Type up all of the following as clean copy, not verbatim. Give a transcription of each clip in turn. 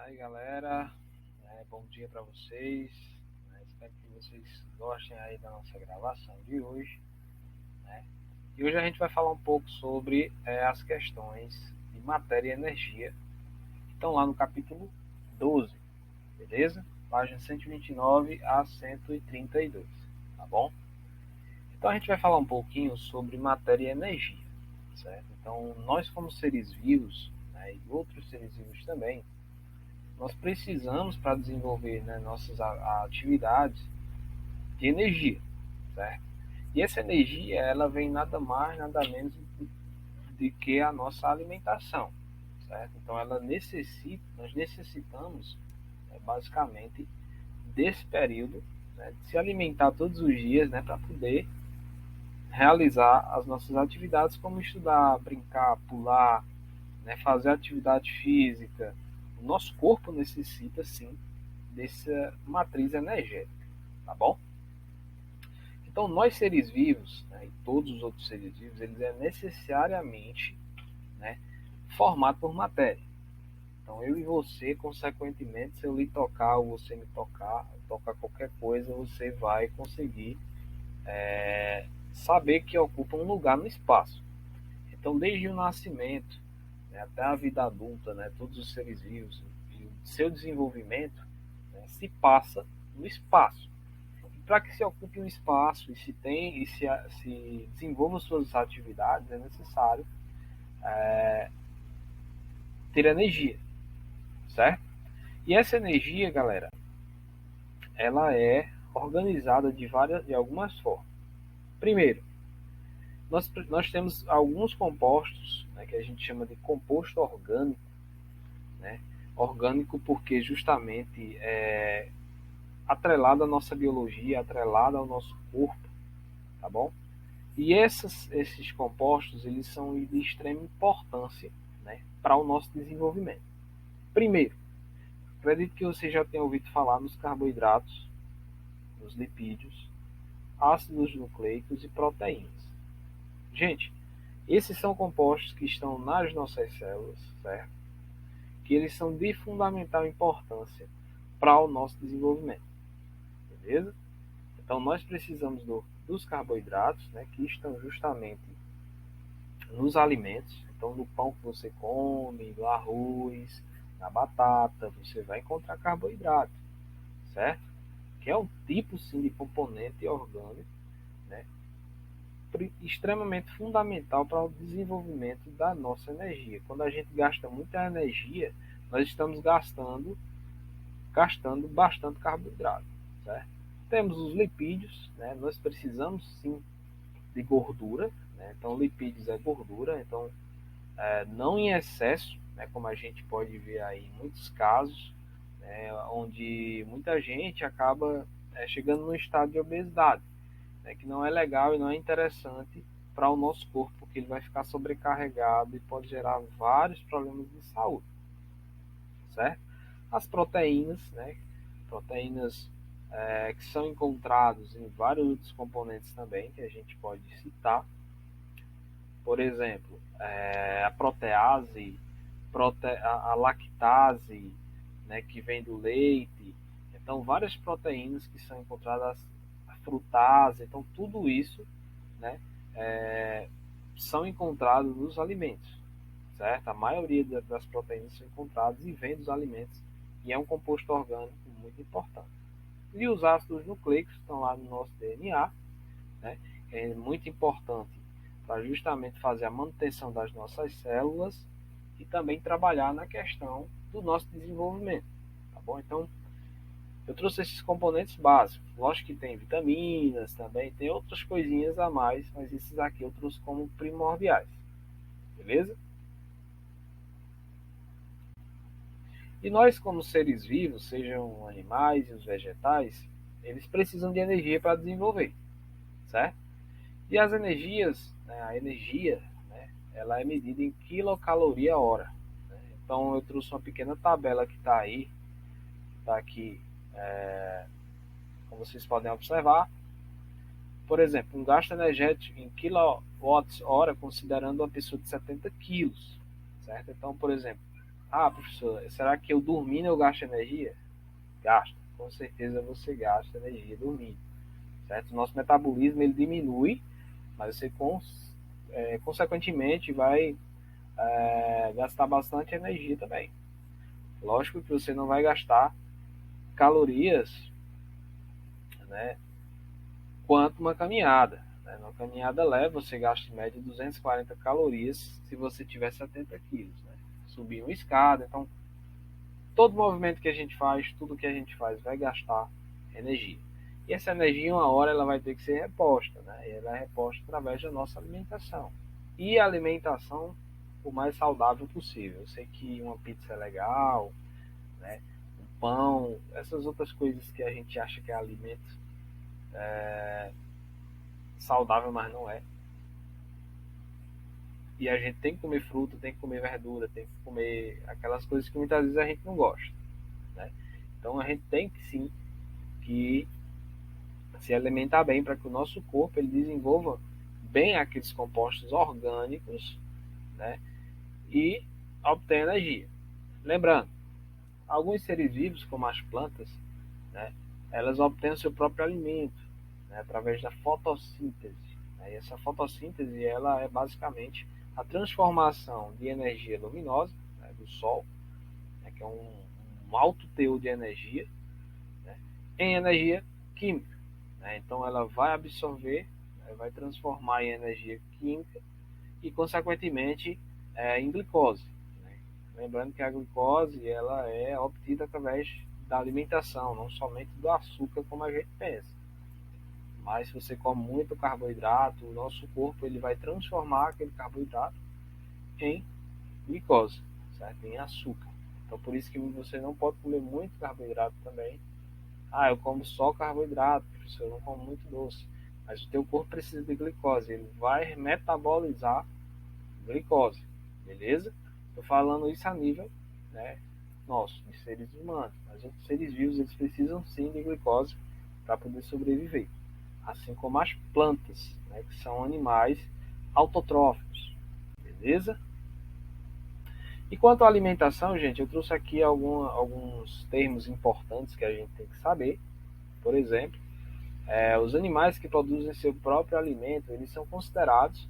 Aí galera, bom dia para vocês. Espero que vocês gostem aí da nossa gravação de hoje. Né? E hoje a gente vai falar um pouco sobre as questões de matéria e energia que estão lá no capítulo 12, beleza? Página 129 a 132, tá bom? Então a gente vai falar um pouquinho sobre matéria e energia, certo? Então nós como seres vivos, né, e outros seres vivos também, nós precisamos para desenvolver, né, nossas atividades de energia, certo? E essa energia, ela vem nada mais, nada menos do que a nossa alimentação, certo? Então nós necessitamos, basicamente, desse período, né, de se alimentar todos os dias, né, para poder realizar as nossas atividades, como estudar, brincar, pular, né, fazer atividade física. O nosso corpo necessita, sim, dessa matriz energética, tá bom? Então, nós seres vivos, né, e todos os outros seres vivos, eles é necessariamente, né, formado por matéria. Então, eu e você, consequentemente, se eu lhe tocar ou você me tocar qualquer coisa, você vai conseguir saber que ocupa um lugar no espaço. Então, desde o nascimento, né, até a vida adulta, né, todos os seres vivos e o seu desenvolvimento, né, se passa no espaço. Para que se ocupe um espaço e se desenvolva suas atividades, é necessário ter energia, certo? E essa energia, galera, ela é organizada de algumas formas. Primeiro, nós temos alguns compostos, né, que a gente chama de composto orgânico, né? Orgânico porque justamente é atrelado à nossa biologia, atrelado ao nosso corpo, tá bom? E esses compostos, eles são de extrema importância, né, para o nosso desenvolvimento. Primeiro, acredito que você já tenha ouvido falar nos carboidratos, nos lipídios, ácidos nucleicos e proteínas. Gente, esses são compostos que estão nas nossas células, certo? Que eles são de fundamental importância para o nosso desenvolvimento, beleza? Então, nós precisamos dos carboidratos, né, que estão justamente nos alimentos. Então, no pão que você come, no arroz, na batata, você vai encontrar carboidrato, certo? Que é um tipo, sim, de componente orgânico, né, extremamente fundamental para o desenvolvimento da nossa energia. Quando a gente gasta muita energia, nós estamos gastando bastante carboidrato, certo? Temos os lipídios, né? Nós precisamos sim de gordura, né? Então lipídios é gordura, então não em excesso, né? Como a gente pode ver aí em muitos casos, né? Onde muita gente acaba chegando no estado de obesidade, né? Que não é legal e não é interessante para o nosso corpo, porque ele vai ficar sobrecarregado e pode gerar vários problemas de saúde, certo? As proteínas, né? Proteínas que são encontrados em vários outros componentes também, que a gente pode citar. Por exemplo, a protease, a lactase, né, que vem do leite. Então, várias proteínas que são encontradas, a frutase. Então, tudo isso, né, são encontrados nos alimentos, certo? A maioria das proteínas são encontradas e vem dos alimentos, e é um composto orgânico muito importante. E os ácidos nucleicos estão lá no nosso DNA, né? É muito importante para justamente fazer a manutenção das nossas células e também trabalhar na questão do nosso desenvolvimento, tá bom? Então, eu trouxe esses componentes básicos. Lógico que tem vitaminas também, tem outras coisinhas a mais, mas esses aqui eu trouxe como primordiais, beleza? E nós, como seres vivos, sejam animais e os vegetais, eles precisam de energia para desenvolver, certo? E as energias, né, a energia, né, ela é medida em quilocaloria hora. Né? Então eu trouxe uma pequena tabela que está aqui, como vocês podem observar. Por exemplo, um gasto energético em quilowatts hora, considerando uma pessoa de 70 quilos, certo? Então, por exemplo, Ah, professor, será que eu dormindo eu gasto energia? Gasta. Com certeza você gasta energia dormindo, certo? O nosso metabolismo ele diminui, mas você consequentemente vai gastar bastante energia também. Lógico que você não vai gastar calorias, né, quanto uma caminhada. Né? Uma caminhada leve, você gasta em média 240 calorias se você tiver 70 quilos. Né? Subir uma escada, então todo movimento que a gente faz, tudo que a gente faz vai gastar energia. E essa energia, uma hora, ela vai ter que ser reposta, né? E ela é reposta através da nossa alimentação. E a alimentação o mais saudável possível. Eu sei que uma pizza é legal, né? Um pão, essas outras coisas que a gente acha que é alimento saudável, mas não é. E a gente tem que comer fruta, tem que comer verdura, tem que comer aquelas coisas que muitas vezes a gente não gosta, né? Então a gente tem que sim que se alimentar bem para que o nosso corpo ele desenvolva bem aqueles compostos orgânicos, né? E obtenha energia. Lembrando, alguns seres vivos, como as plantas, né? Elas obtêm o seu próprio alimento, né? Através da fotossíntese. Né? E essa fotossíntese ela é basicamente a transformação de energia luminosa, né? Do Sol, né? Que é um alto teor de energia, né? Em energia química. Né? Então ela vai absorver, né? Vai transformar em energia química e, consequentemente, em glicose. Né? Lembrando que a glicose ela é obtida através da alimentação, não somente do açúcar como a gente pensa. Mas se você come muito carboidrato, o nosso corpo ele vai transformar aquele carboidrato em glicose, certo? Em açúcar. Então por isso que você não pode comer muito carboidrato também. Ah, eu como só carboidrato, professor, eu não como muito doce. Mas o teu corpo precisa de glicose, ele vai metabolizar glicose, beleza? Estou falando isso a nível, né, nosso, de seres humanos. Mas os seres vivos, eles precisam sim de glicose para poder sobreviver. Assim como as plantas, né, que são animais autotróficos, beleza? E quanto à alimentação, gente, eu trouxe aqui alguns termos importantes que a gente tem que saber. Por exemplo, os animais que produzem seu próprio alimento, eles são considerados,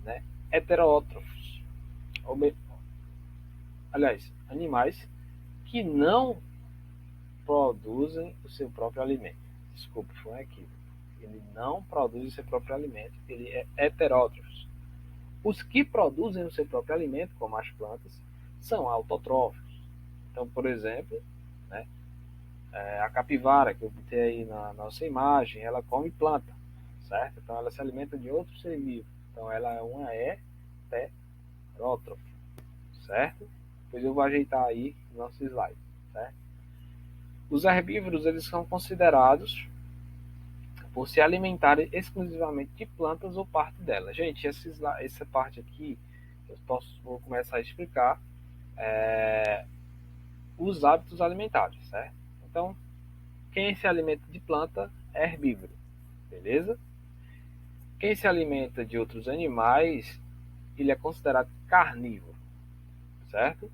né, heterótrofos. Aliás, animais que não produzem o seu próprio alimento. Desculpe, foi um equívoco. Ele não produz o seu próprio alimento, ele é heterótrofo. Os que produzem o seu próprio alimento, como as plantas, são autotróficos. Então, por exemplo, né, a capivara, que eu botei aí na nossa imagem, ela come planta, certo? Então, ela se alimenta de outro ser vivo. Então, ela é uma heterótrofa, certo? Depois eu vou ajeitar aí o nosso slide, certo? Os herbívoros, eles são considerados por se alimentarem exclusivamente de plantas ou parte delas. Gente, essa parte aqui, vou começar a explicar os hábitos alimentares, certo? Então, quem se alimenta de planta é herbívoro, beleza? Quem se alimenta de outros animais, ele é considerado carnívoro, certo?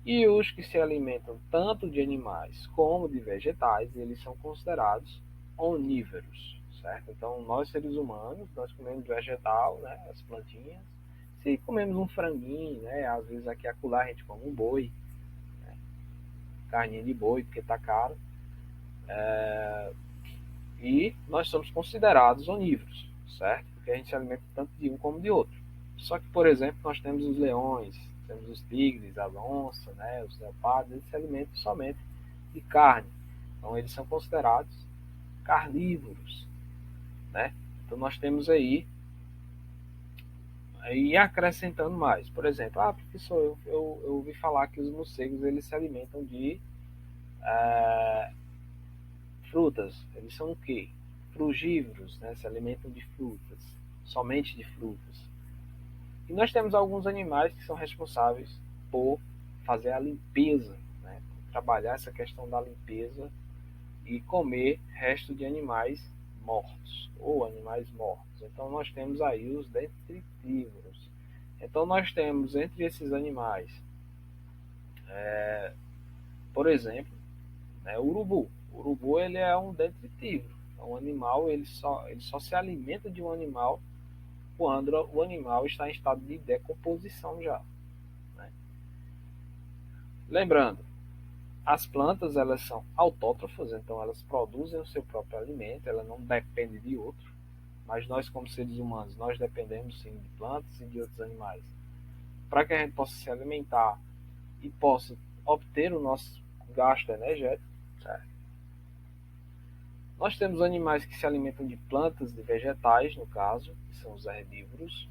E os que se alimentam tanto de animais como de vegetais, eles são considerados onívoros, certo? Então, nós seres humanos, nós comemos vegetal, né, as plantinhas. Se comemos um franguinho, né, às vezes aqui e acolá a gente come um boi, né, carninha de boi, porque está caro. E nós somos considerados onívoros, certo? Porque a gente se alimenta tanto de um como de outro. Só que, por exemplo, nós temos os leões, temos os tigres, a onça, né, os leopardos, eles se alimentam somente de carne. Então, eles são considerados carnívoros, né? Então, nós temos aí acrescentando mais. Por exemplo, professor, eu ouvi falar que os morcegos eles se alimentam de frutas. Eles são o quê? Frugívoros, né? Se alimentam de frutas, somente de frutas. E nós temos alguns animais que são responsáveis por fazer a limpeza, né? Trabalhar essa questão da limpeza e comer resto de animais mortos ou animais mortos. Então nós temos aí os detritívoros. Então nós temos entre esses animais Por exemplo, né, o urubu. O urubu ele é um detritívoro. É um animal, ele só se alimenta de um animal quando o animal está em estado de decomposição já. Né? Lembrando, as plantas elas são autótrofas, então elas produzem o seu próprio alimento, ela não depende de outro. Mas nós, como seres humanos, nós dependemos sim de plantas e de outros animais para que a gente possa se alimentar e possa obter o nosso gasto energético. Certo? Nós temos animais que se alimentam de plantas, de vegetais, no caso, que são os herbívoros.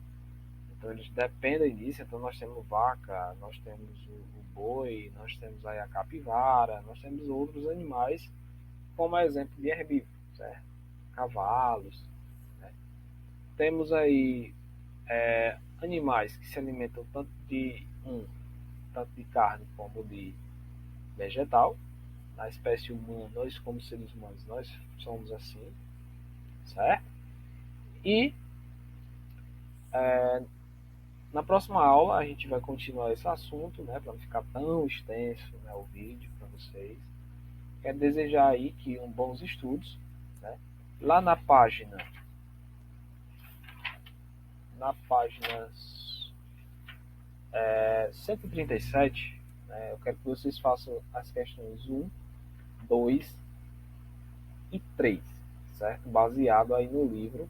Então eles dependem disso. Então nós temos vaca, nós temos o boi, nós temos aí a capivara, nós temos outros animais como exemplo de herbívoro, certo? Cavalos. Né? Temos aí animais que se alimentam tanto de carne como de vegetal. Na espécie humana, nós como seres humanos, nós somos assim, certo? E é, na próxima aula a gente vai continuar esse assunto, né, para não ficar tão extenso, né, o vídeo para vocês. Quero desejar aí que bons estudos, né? Lá na página 137, né, eu quero que vocês façam as questões 1, 2 e 3, certo? Baseado aí no livro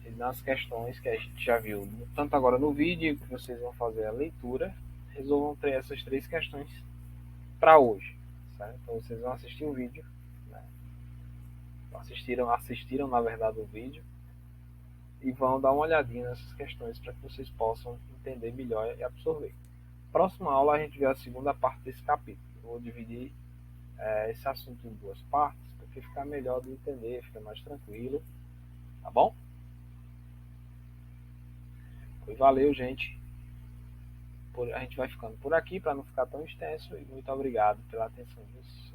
e nas questões que a gente já viu, tanto agora no vídeo que vocês vão fazer a leitura, resolvam ter essas 3 questões para hoje, certo? Então vocês vão assistir o vídeo, né? assistiram na verdade o vídeo e vão dar uma olhadinha nessas questões para que vocês possam entender melhor e absorver. Próxima aula a gente vê a segunda parte desse capítulo. Eu vou dividir esse assunto em 2 partes, porque fica melhor de entender, fica mais tranquilo, tá bom? E valeu, gente. A gente vai ficando por aqui para não ficar tão extenso e muito obrigado pela atenção de vocês.